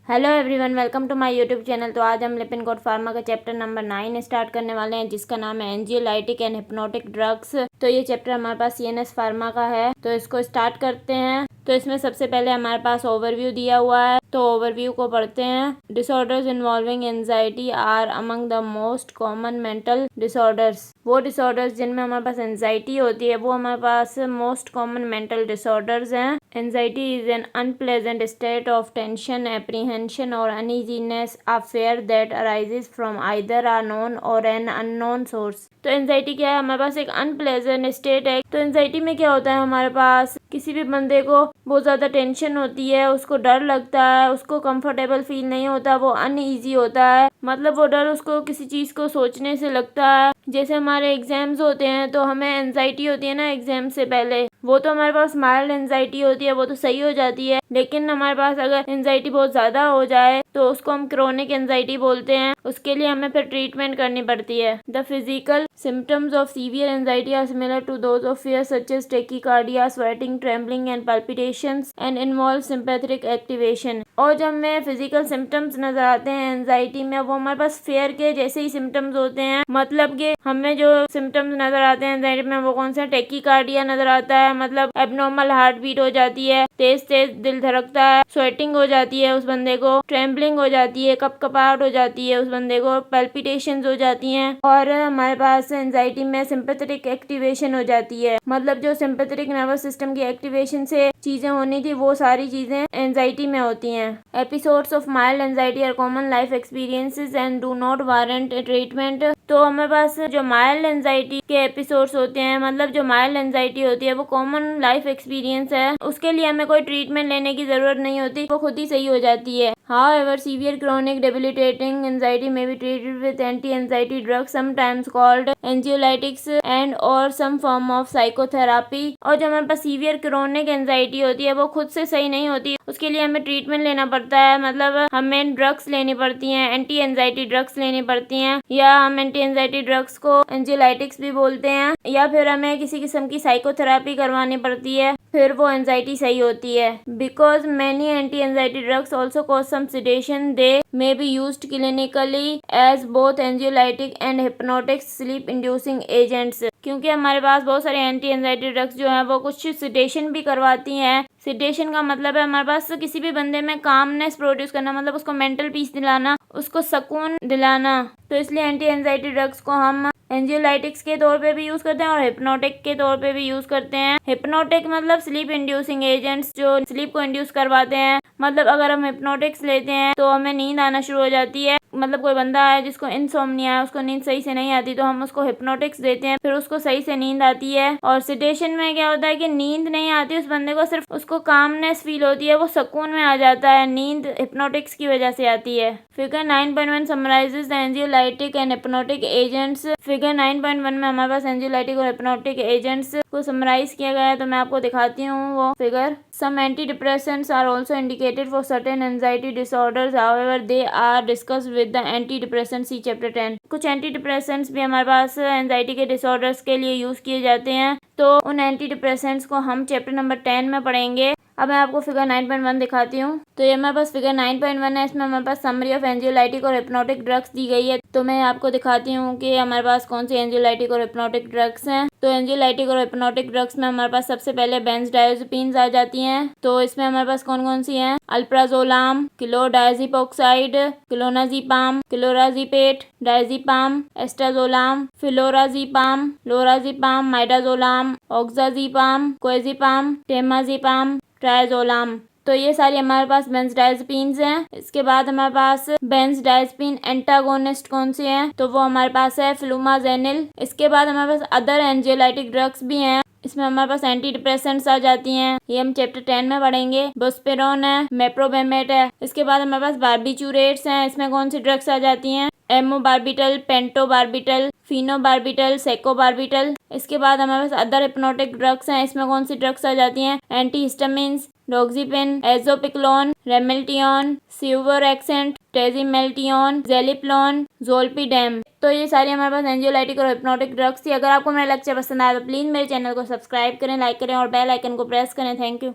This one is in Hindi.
Hello everyone, welcome to my YouTube channel. तो आज हम लिपिन कोड फार्मा का चैप्टर नंबर 9 स्टार्ट करने वाले हैं, जिसका नाम है एंजियोलाइटिक एंड हिप्नोटिक ड्रग्स। तो ये चैप्टर हमारे पास सीएनएस फार्मा का है, तो इसको स्टार्ट करते हैं। तो इसमें सबसे पहले हमारे पास ओवरव्यू दिया हुआ है, तो ओवरव्यू को पढ़ते हैं। Disorders involving anxiety are among the most common mental disorders. वो डिसऑर्डर्स जिनमें हमारे पास एंजाइटी होती है, वो हमारे पास मोस्ट कॉमन मेंटल डिसऑर्डर्स हैं। Anxiety is an unpleasant state of tension, apprehension और uneasiness, a fear that arises from either a known और एन अननोन सोर्स। तो एंजाइटी क्या है? हमारे पास एक अनप्लेजेंट स्टेट है। तो एंजाइटी में क्या होता है, हमारे पास किसी भी बंदे को बहुत ज़्यादा टेंशन होती है, उसको डर लगता है, उसको कंफर्टेबल फील नहीं होता, वो अनईजी होता है। मतलब वो डर उसको किसी चीज़ को सोचने से लगता है। जैसे हमारे एग्जाम्स होते हैं तो हमें एंजाइटी होती है ना एग्जाम से पहले, वो तो हमारे पास माइल्ड एंजाइटी होती है, वो तो सही हो जाती है। लेकिन हमारे पास अगर एंजाइटी बहुत ज़्यादा हो जाए तो उसको हम क्रोनिक एंजाइटी बोलते हैं। उसके लिए हमें फिर ट्रीटमेंट करनी पड़ती है। The physical symptoms of severe anxiety are similar to those of fear such as tachycardia, sweating, trembling and palpitations and involve sympathetic activation. और जब हमें फिजिकल सिम्टम्स नजर आते हैं एंजाइटी में, वो हमारे पास फेयर के जैसे ही सिम्टम्स होते हैं। मतलब कि हमें जो सिम्टम्स नजर आते हैं एंजाइटी में, वो कौन से? टेकिकार्डिया नजर आता है, मतलब एबनॉर्मल हार्ट बीट हो जाती है, तेज तेज दिल धड़कता है, स्वेटिंग हो जाती है उस बंदे को, ट्रेम्बलिंग हो जाती है, कपकपाहट हो जाती है उस बंदे को, पल्पिटेशंस हो जाती हैं। और हमारे पास एंजाइटी में सिंपैथेटिक एक्टिवेशन हो जाती है। मतलब जो सिंपैथेटिक नर्वस सिस्टम की एक्टिवेशन से चीजें होनी थी, वो सारी चीजें एंजाइटी में होती हैं। Episodes of mild anxiety are common life experiences and do not warrant treatment. तो हमारे पास जो माइल्ड एंजाइटी के एपिसोड्स होते हैं, मतलब जो माइल्ड एंजाइटी होती है, वो कॉमन लाइफ एक्सपीरियंस है, उसके लिए हमें कोई ट्रीटमेंट लेने की जरूरत नहीं होती, वो खुद ही सही हो जाती है। However, severe chronic debilitating anxiety may be treated with anti-anxiety drugs, sometimes called anxiolytics and or some form of psychotherapy। और जो हमारे पास सीवियर क्रोनिक एंजाइटी होती है, वो खुद से सही नहीं होती, उसके लिए हमें ट्रीटमेंट लेना पड़ता है। मतलब हमें ड्रग्स लेनी पड़ती हैं, एंटी एंजाइटी ड्रग्स लेनी पड़ती हैं, या हम एंटी एंजाइटी ड्रग्स को एंजियोलाइटिक्स भी बोलते हैं, या फिर हमें किसी किस्म की साइकोथेरापी करवानी पड़ती है, फिर वो एंजाइटी सही होती है। Because many anti anxiety drugs also cause some sedation, they may be used clinically as both anxiolytic and hypnotic sleep inducing agents। क्योंकि हमारे पास बहुत सारे एंटी एंजाइटी ड्रग्स जो है वो कुछ सिडेशन भी करवाती हैं। सिडेशन का मतलब है हमारे पास किसी भी बंदे में कामनेस प्रोड्यूस करना, मतलब उसको मेंटल पीस दिलाना, उसको सुकून दिलाना। तो इसलिए एंटी एंजाइटी ड्रग्स को हम एंजियोलाइटिक्स के तौर पे भी यूज करते हैं और हिप्नोटिक के तौर पे भी यूज करते हैं। हिप्नोटिक मतलब स्लीप इंड्यूसिंग एजेंट्स, जो स्लीप को इंड्यूस करवाते हैं। मतलब अगर हम हिप्नोटिक्स लेते हैं तो हमें नींद आना शुरू हो जाती है। मतलब कोई बंदा है जिसको इंसोम्निया है, उसको नींद सही से नहीं आती, तो हम उसको हिप्नोटिक्स देते हैं, फिर उसको सही से नींद आती है। और सिडेशन में क्या होता है कि नींद नहीं आती उस बंदे को, सिर्फ उसको कामनेस फील होती है, वो सुकून में आ जाता है। नींद हिप्नोटिक्स की वजह से आती है। Figure 9.1 summarizes the anxiolytic and hypnotic agents. Figure 9.1 में हमारे पास एंजियोलाइटिक और हिप्नोटिक एजेंट्स को समराइज किया गया है, तो मैं आपको दिखाती हूँ वो figure. Some anti depressants are also indicated for certain anxiety disorders, however they are discussed with the anti depressant see chapter 10। कुछ एंटी डिप्रेसेंट्स भी हमारे पास एंजाइटी के डिसऑर्डर्स के लिए यूज किए जाते हैं, तो उन एंटी डिप्रेसेंट्स को हम चैप्टर नंबर 10 में पढ़ेंगे। अब मैं आपको फिगर 9.1 दिखाती हूँ। तो ये हमारे पास फिगर 9.1 है, इसमें हमारे पास समरी ऑफ एंजियोलाइटिक और हिप्नोटिक ड्रग्स दी गई है। तो मैं आपको दिखाती हूँ कि हमारे पास कौन सी एंजियोलाइटिक और हिप्नोटिक ड्रग्स हैं। तो एंजियोलाइटिक और हिप्नोटिक ड्रग्स में हमारे पास सबसे पहले बेंजोडाइजेपिन्स आ जाती हैं। तो इसमें हमारे पास कौन कौन सी हैं? अल्प्राजोलाम, क्लोडाइजिपोक्साइड, क्लोनाजीपाम, क्लोराजीपेट, डायजीपाम, एस्टाजोलाम, फिलोराजीपाम, लोराजीपाम, माइडाजोलाम, ऑक्साजीपाम, कोएजीपाम, टेमाजीपाम, ट्राइजोलाम। तो ये सारी हमारे पास बेंजोडाइजेपिन्स हैं। इसके बाद हमारे पास बेंजोडाइजेपिन एंटागोनिस्ट कौन से हैं? तो वो हमारे पास है फ्लूमाजेनिल। इसके बाद हमारे पास अदर एंजियोलाइटिक ड्रग्स भी हैं। इसमें हमारे पास एंटी डिप्रेसेंट्स आ जाती हैं, ये हम चैप्टर 10 में पढ़ेंगे। बुस्पेरोन है, मेप्रोबेमेट है। इसके बाद हमारे पास बार्बिचूरेट्स हैं। इसमें कौन सी ड्रग्स आ जाती हैं? Amobarbital, pentobarbital, phenobarbital, सेकोबार्बिटल। इसके बाद हमारे पास अदर हिप्नोटिक ड्रग्स हैं। इसमें कौन सी ड्रग्स आ जाती हैं? एंटीहिस्टामिन्स, डोक्सीपेन, एजोपिक्लोन, रेमेल्टियन, सिवोरेक्सेंट, टेजिमेल्टियन, जेलिप्लोन, जोल्पिडेम। तो ये सारी हमारे पास एंजियोलाइटिक और हिप्नोटिक ड्रग्स थी। अगर आपको मेरा लेक्चर पसंद आया तो प्लीज़ मेरे चैनल को सब्सक्राइब करें, लाइक करें और बेल आइकन को प्रेस करें। Thank you.